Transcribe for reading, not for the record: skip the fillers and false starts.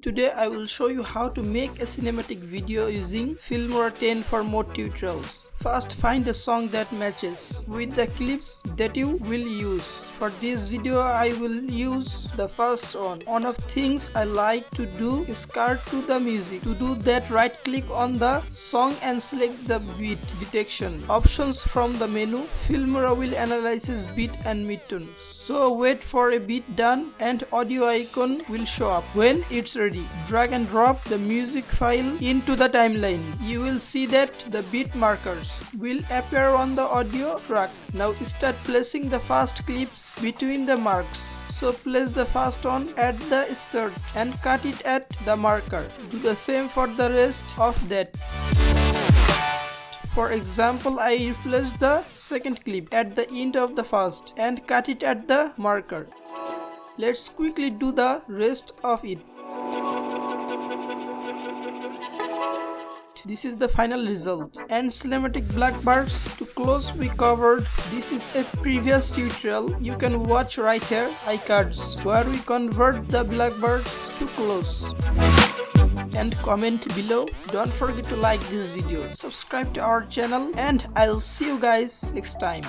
Today I will show you how to make a cinematic video using Filmora 10 for more tutorials. First, find a song that matches with the clips that you will use. For this video I will use the first one. One of things I like to do is cut to the music. To do that, right click on the song and select the beat detection options from the menu. Filmora will analyze beat and midtone. So wait for a beat done and audio icon will show up. When it's ready, drag and drop the music file into the timeline. You will see that the beat markers will appear on the audio track. Now start placing the first clips between the marks. So place the first one at the start and cut it at the marker. Do the same for the rest of that. For example, I replace the second clip at the end of the first and cut it at the marker. Let's quickly do the rest of it. This is the final result. And cinematic black bars to close we covered. This is a previous tutorial. You can watch right here, iCards, where we convert the black bars to close. And comment below. Don't forget to like this video, subscribe to our channel, and I'll see you guys next time.